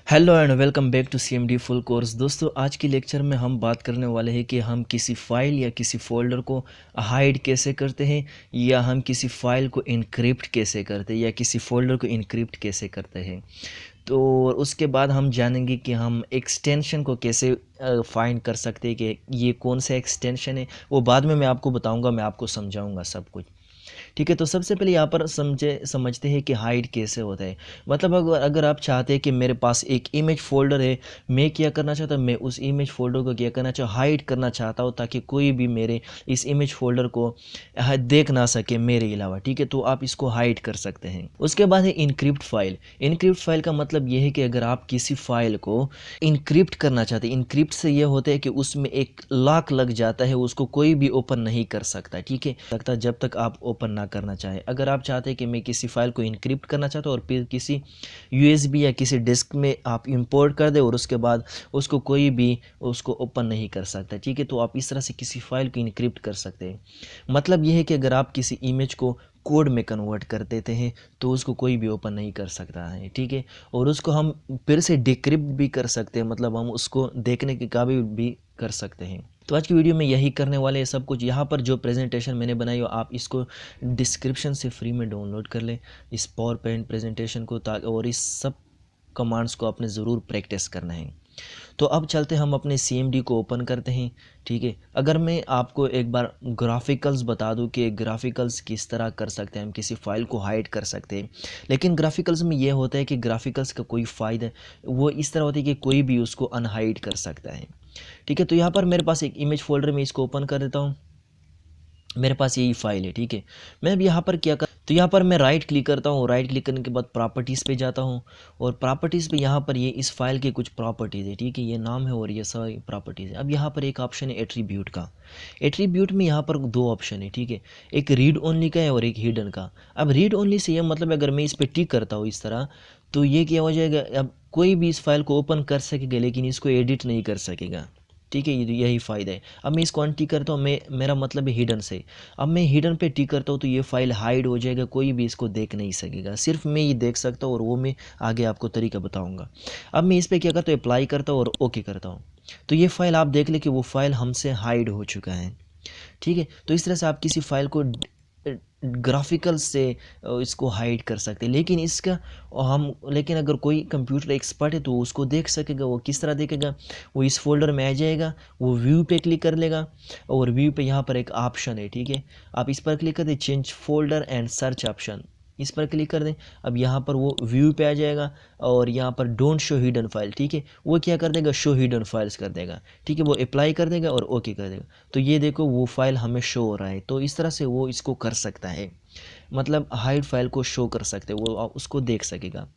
Hello and welcome back to CMD full course. दोस्तों, आज की लेक्चर में हम बात करने वाले हैं कि हम किसी फ़ाइल या किसी फ़ोल्डर को हाइड कैसे करते हैं, या हम किसी फ़ाइल को इनक्रिप्ट कैसे करते हैं, या किसी फ़ोल्डर को इनक्रिप्ट कैसे करते हैं। तो उसके बाद हम जानेंगे कि हम एक्सटेंशन को कैसे फाइंड कर सकते हैं कि ये कौन सा एक्सटेंशन है। वो बाद में मैं आपको बताऊंगा, मैं आपको समझाऊंगा सब कुछ। ठीक है, तो सबसे पहले यहाँ पर समझते हैं कि हाइड कैसे होता है। मतलब अगर अगर आप चाहते हैं कि मेरे पास एक इमेज फ़ोल्डर है, मैं क्या करना चाहता हूँ, मैं उस इमेज फ़ोल्डर को क्या करना चाहूँ, हाइड करना चाहता हूँ, ताकि कोई भी मेरे इस इमेज फ़ोल्डर को देख ना सके मेरे अलावा। ठीक है, तो आप इसको हाइड कर सकते हैं। उसके बाद है इनक्रिप्ट फाइल। इनक्रिप्ट फाइल का मतलब ये है कि अगर आप किसी फाइल को इनक्रिप्ट करना चाहते हैं, इनक्रिप्ट से ये होता है कि उसमें एक लॉक लग जाता है, उसको कोई भी ओपन नहीं कर सकता। ठीक है, जब तक आप ओपन ना करना चाहें। अगर आप चाहते हैं कि मैं किसी फाइल को इनक्रिप्ट करना चाहता हूँ और फिर किसी USB या किसी डिस्क में आप इंपोर्ट कर दें और उसके बाद उसको कोई भी उसको ओपन नहीं कर सकता। ठीक है, तो आप इस तरह से किसी फाइल को इनक्रिप्ट कर सकते हैं। मतलब यह है कि अगर आप किसी इमेज को कोड में कन्वर्ट कर देते हैं तो उसको कोई भी ओपन नहीं कर सकता है। ठीक है, और उसको हम फिर से डिक्रिप्ट भी कर सकते हैं, मतलब हम उसको देखने के काबिल भी कर सकते हैं। तो आज की वीडियो में यही करने वाले हैं सब कुछ। यहाँ पर जो प्रेजेंटेशन मैंने बनाई हो, आप इसको डिस्क्रिप्शन से फ्री में डाउनलोड कर लें, इस पावर पॉइंट प्रेजेंटेशन को, और इस सब कमांड्स को आपने ज़रूर प्रैक्टिस करना है। तो अब चलते हम अपने CMD को ओपन करते हैं। ठीक है, अगर मैं आपको एक बार ग्राफिकल्स बता दूं कि ग्राफिकल्स किस तरह कर सकते हैं, हम किसी फाइल को हाइड कर सकते हैं। लेकिन ग्राफिकल्स में ये होता है कि ग्राफिकल्स का कोई फ़ायदा वो इस तरह होता है कि कोई भी उसको अनहाइड कर सकता है। ठीक है, तो यहाँ पर मेरे पास एक इमेज फोल्डर में इसको ओपन कर देता हूँ। मेरे पास यही फाइल है। ठीक है, मैं अब यहाँ पर क्या कर, तो यहाँ पर मैं राइट क्लिक करता हूँ। राइट क्लिक करने के बाद प्रॉपर्टीज़ पे जाता हूँ, और प्रॉपर्टीज़ पे यहाँ पर ये इस फाइल की कुछ प्रॉपर्टीज़ है। ठीक है, ये नाम है और ये सारी प्रॉपर्टीज़ है। अब यहाँ पर एक ऑप्शन है एट्रीब्यूट का। एट्रीब्यूट में यहाँ पर दो ऑप्शन है। ठीक है, एक रीड ओनली का है और एक हिडन का। अब रीड ओनली से ये मतलब अगर मैं इस पर टिक करता हूँ इस तरह, तो ये क्या हो जाएगा, अब कोई भी इस फाइल को ओपन कर सकेगा लेकिन इसको एडिट नहीं कर सकेगा। ठीक है, यही फ़ायदा है। अब मैं इसको अनटिक करता हूँ, मैं मेरा मतलब है हिडन से। अब मैं हिडन पे टिक करता हूँ तो ये फाइल हाइड हो जाएगा, कोई भी इसको देख नहीं सकेगा, सिर्फ मैं ये देख सकता हूँ, और वो मैं आगे आपको तरीका बताऊँगा। अब मैं इस पर क्या करता हूँ, अप्लाई करता हूँ और ओके करता हूँ। तो ये फाइल आप देख लें कि वो फाइल हमसे हाइड हो चुका है। ठीक है, तो इस तरह से आप किसी फाइल को ग्राफिकल से इसको हाइड कर सकते हैं। लेकिन इसका लेकिन अगर कोई कंप्यूटर एक्सपर्ट है तो उसको देख सकेगा। वो किस तरह देखेगा, वो इस फोल्डर में आ जाएगा, वो व्यू पे क्लिक कर लेगा, और व्यू पे यहाँ पर एक ऑप्शन है। ठीक है, आप इस पर क्लिक कर दें, change folder and search option, इस पर क्लिक कर दें। अब यहाँ पर वो व्यू पे आ जाएगा, और यहाँ पर डोंट शो हिडन फाइल। ठीक है, वो क्या कर देगा, शो हिडन फाइल्स कर देगा। ठीक है, वो अप्लाई कर देगा और ओके कर देगा। तो ये देखो वो फाइल हमें शो हो रहा है। तो इस तरह से वो इसको कर सकता है, मतलब हाइड फाइल को शो कर सकते हैं, वो उसको देख सकेगा।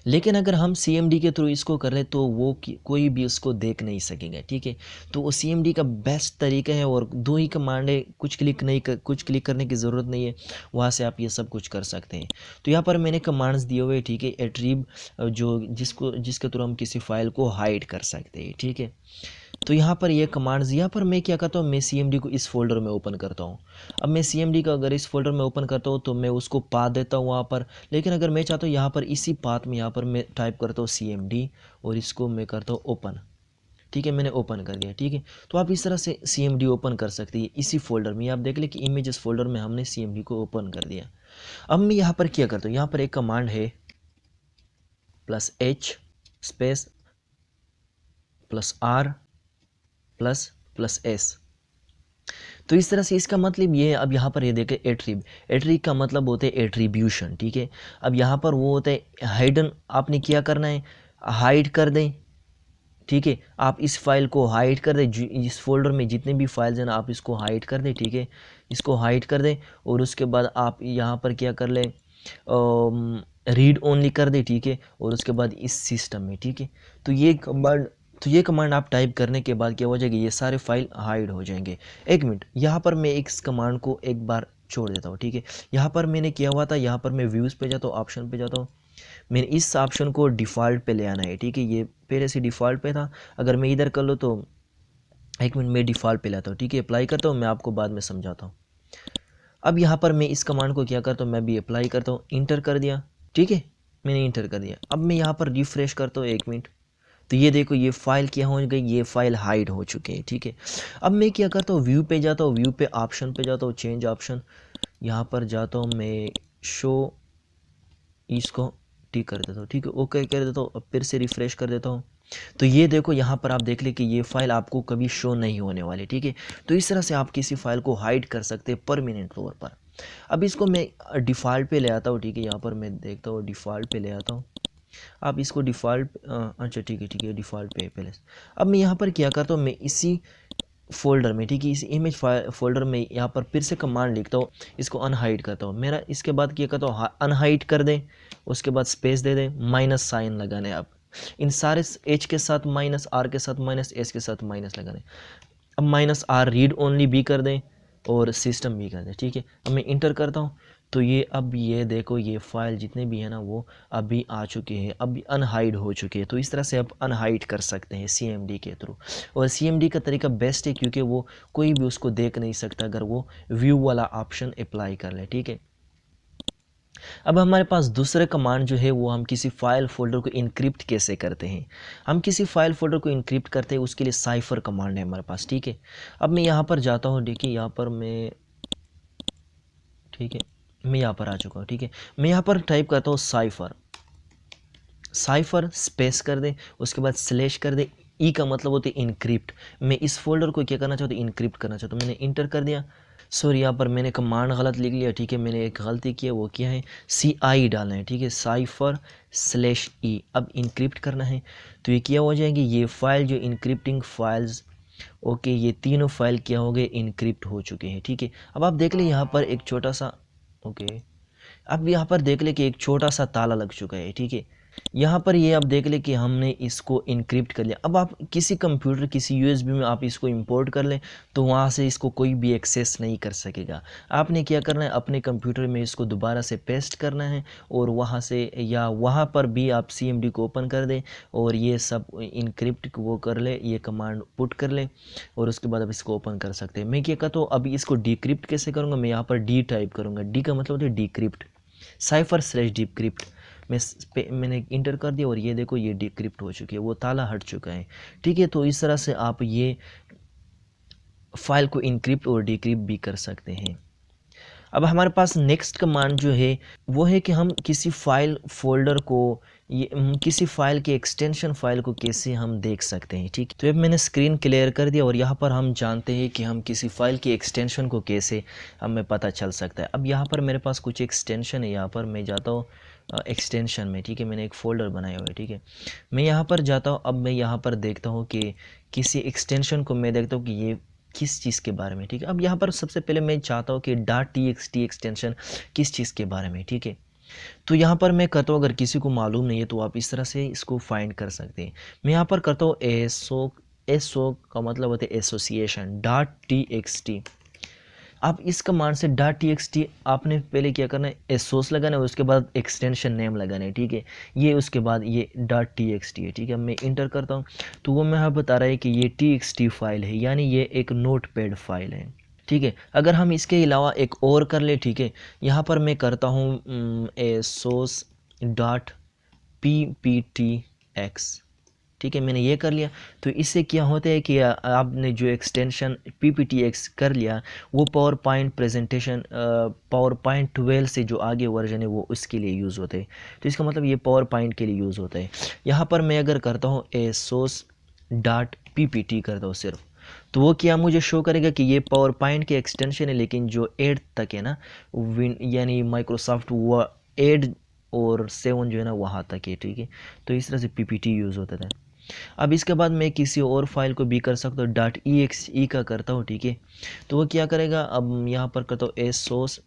लेकिन अगर हम CMD के थ्रू इसको कर रहे तो वो कोई भी उसको देख नहीं सकेगा। ठीक है, तो वो CMD का बेस्ट तरीका है, और दो ही कमांड है, कुछ क्लिक करने की ज़रूरत नहीं है, वहाँ से आप ये सब कुछ कर सकते हैं। तो यहाँ पर मैंने कमांड्स दिए हुए। ठीक है, एट्रीब जो जिसके थ्रू हम किसी फाइल को हाइड कर सकते हैं। ठीक है, तो यहाँ पर ये कमांड्स, यहाँ पर मैं क्या करता हूँ, मैं CMD को इस फोल्डर में ओपन करता हूँ। अब मैं CMD का अगर इस फोल्डर में ओपन करता हूँ तो मैं उसको पाथ देता हूँ वहाँ पर। लेकिन अगर मैं चाहता हूँ यहाँ पर इसी पाथ में, यहाँ पर मैं टाइप करता हूँ CMD, और इसको मैं करता हूँ ओपन। ठीक है, मैंने ओपन कर दिया। ठीक है, तो आप इस तरह से CMD ओपन कर सकते हैं इसी फोल्डर में। आप देख लें कि इमेजेस फोल्डर में हमने CMD को ओपन कर दिया। अब मैं यहाँ पर क्या करता हूँ, यहाँ पर एक कमांड है +H स्पेस +R ++S। तो इस तरह से इसका मतलब ये है। अब यहाँ पर ये देखें, एट्रीब का मतलब होता है एट्रीब्यूशन। ठीक है, अब यहाँ पर वो होता है हाइडन, आपने क्या करना है, हाइड कर दें। ठीक है, आप इस फाइल को हाइड कर दें, इस फोल्डर में जितने भी फाइल्स हैं ना, आप इसको हाइड कर दें। ठीक है, इसको हाइड कर दें, और उसके बाद आप यहाँ पर क्या कर लें, रीड ओनली कर दे। ठीक है, और उसके बाद इस सिस्टम में। ठीक है, तो ये कमांड आप टाइप करने के बाद क्या हो जाएगी, ये सारे फाइल हाइड हो जाएंगे। एक मिनट, यहाँ पर मैं इस कमांड को एक बार छोड़ देता हूँ। ठीक है, यहाँ पर मैंने किया हुआ था, यहाँ पर मैं व्यूज़ पे जाता हूँ, ऑप्शन पे जाता हूँ, मैंने इस ऑप्शन को डिफ़ॉल्ट पे ले आना है। ठीक है, ये पहले से डिफ़ॉल्ट पे था, अगर मैं इधर कर लूँ तो एक मिनट, मैं डिफ़ॉल्ट पे लाता हूँ। ठीक है, अप्लाई करता हूँ, मैं आपको बाद में समझाता हूँ। अब यहाँ पर मैं इस कमांड को क्या करता हूँ, मैं भी अप्लाई करता हूँ, इंटर कर दिया। ठीक है, मैंने इंटर कर दिया। अब मैं यहाँ पर रिफ्रेश करता हूँ 1 मिनट, तो ये देखो ये फाइल क्या हो गई, ये फाइल हाइड हो चुकी है। ठीक है, अब मैं क्या करता हूँ, व्यू पे जाता हूँ, व्यू पे ऑप्शन पे जाता हूँ, चेंज ऑप्शन, यहाँ पर जाता हूँ मैं, शो, इसको टिक कर देता हूँ। ठीक है, ओके कर देता हूँ। अब फिर से रिफ्रेश कर देता हूँ, तो ये देखो यहाँ पर आप देख ले कि ये फाइल आपको कभी शो नहीं होने वाली। ठीक है, तो इस तरह से आप किसी फाइल को हाइड कर सकते हैं परमानेंट तौर पर। अब इसको मैं डिफ़ॉल्ट पे ले आता हूँ। ठीक है, यहाँ पर मैं देखता हूँ डिफ़ॉल्ट पे ले आता हूँ। आप इसको डिफ़ॉल्ट, अच्छा ठीक है डिफ़ॉल्ट पे पहले। अब मैं यहाँ पर क्या करता हूँ, मैं इसी फ़ोल्डर में, ठीक है, इस इमेज फ़ोल्डर में यहाँ पर फिर से कमांड लिखता हूँ, इसको अनहाइड करता हूँ। मेरा इसके बाद क्या करता हूँ, अनहाइड कर दें, उसके बाद स्पेस दे दें, माइनस साइन लगाने। आप इन सारे एच के साथ माइनस, आर के साथ माइनस, एस के साथ माइनस लगाने। अब माइनस आर रीड ओनली भी कर दें और सिस्टम भी कर दें। ठीक है, अब मैं इंटर करता हूँ, तो ये अब ये देखो ये फाइल जितने भी है ना वो अभी आ चुके हैं, अभी अनहाइड हो चुके हैं। तो इस तरह से आप अनहाइड कर सकते हैं CMD के थ्रू। और CMD का तरीका बेस्ट है क्योंकि वो कोई भी उसको देख नहीं सकता अगर वो व्यू वाला ऑप्शन अप्लाई कर ले। ठीक है, अब हमारे पास दूसरे कमांड जो है वो हम किसी फाइल फोल्डर को इनक्रिप्ट कैसे करते हैं। हम किसी फाइल फोल्डर को इनक्रिप्ट करते हैं, उसके लिए साइफर कमांड है हमारे पास। ठीक है, अब मैं यहाँ पर जाता हूँ, देखिए यहाँ पर मैं, ठीक है मैं यहाँ पर आ चुका हूँ। ठीक है, मैं यहाँ पर टाइप करता हूँ साइफर, साइफर स्पेस कर दें, उसके बाद स्लैश कर दें, ई का मतलब होता है इनक्रिप्ट। मैं इस फोल्डर को क्या करना चाहता हूँ, इनक्रिप्ट करना चाहता हूँ। मैंने इंटर कर दिया, सॉरी यहाँ पर मैंने कमांड गलत लिख लिया। ठीक है, मैंने एक गलती की है, वो क्या है, CI डालना है। ठीक है, साइफर स्लैश ई, अब इनक्रिप्ट करना है। तो ये क्या हो जाएंगे, ये फाइल जो इनक्रिप्टिंग फाइल्स, ओके ये तीनों फाइल क्या हो गए, इनक्रिप्ट हो चुके हैं। ठीक है, अब आप देख ले यहाँ पर एक छोटा सा, ओके अब यहाँ पर देख ले कि एक छोटा सा ताला लग चुका है। ठीक है, यहाँ पर ये आप देख ले कि हमने इसको इनक्रिप्ट कर लिया। अब आप किसी कंप्यूटर, किसी USB में आप इसको इंपोर्ट कर लें तो वहाँ से इसको कोई भी एक्सेस नहीं कर सकेगा। आपने क्या करना है, अपने कंप्यूटर में इसको दोबारा से पेस्ट करना है और वहाँ से या वहाँ पर भी आप CMD को ओपन कर दें और ये सब इनक्रिप्ट वो कर ले, ये कमांड पुट कर ले और उसके बाद आप इसको ओपन कर सकते हैं। मैं क्या कहता हूँ, अभी इसको डिक्रिप्ट कैसे करूँगा, मैं यहाँ पर डी टाइप करूँगा। डी का मतलब होता है डिक्रिप्ट, साइफर स्लैश डिक्रिप्ट। मैंने इंटर कर दिया और ये देखो ये डिक्रिप्ट हो चुकी है, वो ताला हट चुका है। ठीक है, तो इस तरह से आप ये फाइल को इनक्रिप्ट और डिक्रिप्ट भी कर सकते हैं। अब हमारे पास नेक्स्ट कमांड जो है वो है कि हम किसी फाइल फोल्डर को, ये किसी फाइल के एक्सटेंशन फाइल को कैसे हम देख सकते हैं। ठीक है, तो अब मैंने स्क्रीन क्लियर कर दिया और यहाँ पर हम जानते हैं कि हम किसी फाइल के एक्सटेंशन को कैसे हमें पता चल सकता है। अब यहाँ पर मेरे पास कुछ एक्सटेंशन है, यहाँ पर मैं जाता हूँ एक्सटेंशन में। ठीक है, मैंने एक फ़ोल्डर बनाया हुआ है। ठीक है, मैं यहाँ पर जाता हूँ, अब मैं यहाँ पर देखता हूँ कि किसी एक्सटेंशन को मैं देखता हूँ कि ये किस चीज़ के बारे में। ठीक है, अब यहाँ पर सबसे पहले मैं चाहता हूँ कि .txt एक्सटेंशन किस चीज़ के बारे में। ठीक है, तो यहाँ पर मैं करता हूँ, अगर किसी को मालूम नहीं है तो आप इस तरह से इसको फाइंड कर सकते हैं। मैं यहाँ पर करता हूँ एसओ का मतलब होता है एसोसिएशन .txt। आप इस कमांड से .txt आपने पहले क्या करना है, एसोस लगाना है, उसके बाद एक्सटेंशन नेम लगाना है। ठीक है, ये उसके बाद ये .txt है। ठीक है, मैं इंटर करता हूँ तो वो मैं बता रहा है कि ये txt फाइल है, यानी ये एक नोटपैड फाइल है। ठीक है, अगर हम इसके अलावा एक और कर ले, ठीक है, यहाँ पर मैं करता हूँ एसोस .pptx। ठीक है, मैंने ये कर लिया। तो इससे क्या होता है कि आपने जो एक्सटेंशन PPTX कर लिया वो power point presentation, power point 12 से जो आगे वर्जन है वो उसके लिए यूज़ होते हैं। तो इसका मतलब ये पावर पॉइंट के लिए यूज़ होता है। यहाँ पर मैं अगर करता हूँ asos.ppt करता हूँ सिर्फ, तो वो क्या मुझे शो करेगा कि ये पावर पॉइंट के एक्सटेंशन है, लेकिन जो 8 तक है ना, यानी माइक्रोसॉफ्ट वो 8 और 7 जो है ना वहाँ तक है। ठीक है, तो इस तरह से PPT यूज़ होता था। अब इसके बाद मैं किसी और फाइल को भी कर सकता हूँ, .exe का करता हूँ। ठीक है, तो वो क्या करेगा, अब यहाँ पर करता हूँ asos.exe,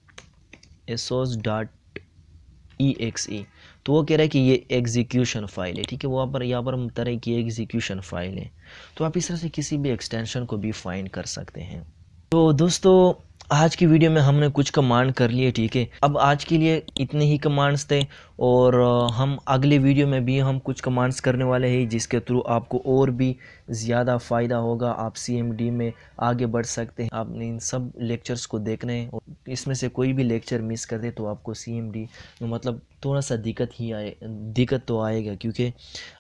तो वो कह रहा है कि ये एग्जीक्यूशन फाइल है। ठीक है, वो यहाँ पर बता रहे हैं कि एग्जीक्यूशन फाइल है। तो आप इस तरह से किसी भी एक्सटेंशन को भी फाइंड कर सकते हैं। तो दोस्तों आज की वीडियो में हमने कुछ कमांड कर लिए। ठीक है, अब आज के लिए इतने ही कमांड्स थे और हम अगले वीडियो में भी हम कुछ कमांड्स करने वाले हैं जिसके थ्रू आपको और भी ज़्यादा फ़ायदा होगा, आप CMD में आगे बढ़ सकते हैं। आपने इन सब लेक्चर्स को देखना है और इसमें से कोई भी लेक्चर मिस कर दे तो आपको CMD में मतलब थोड़ा सा दिक्कत तो आएगा, क्योंकि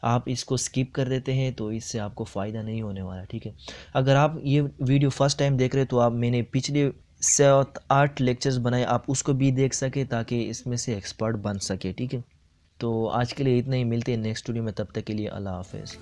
आप इसको स्किप कर देते हैं तो इससे आपको फ़ायदा नहीं होने वाला, ठीक है। अगर आप ये वीडियो फर्स्ट टाइम देख रहे हैं तो आप मैंने पिछले 7-8 लेक्चर्स बनाए, आप उसको भी देख सके ताकि इसमें से एक्सपर्ट बन सके, ठीक है। तो आज के लिए इतना ही, मिलते हैं नेक्स्ट वीडियो में, तब तक के लिए अल्लाह हाफ़िज़।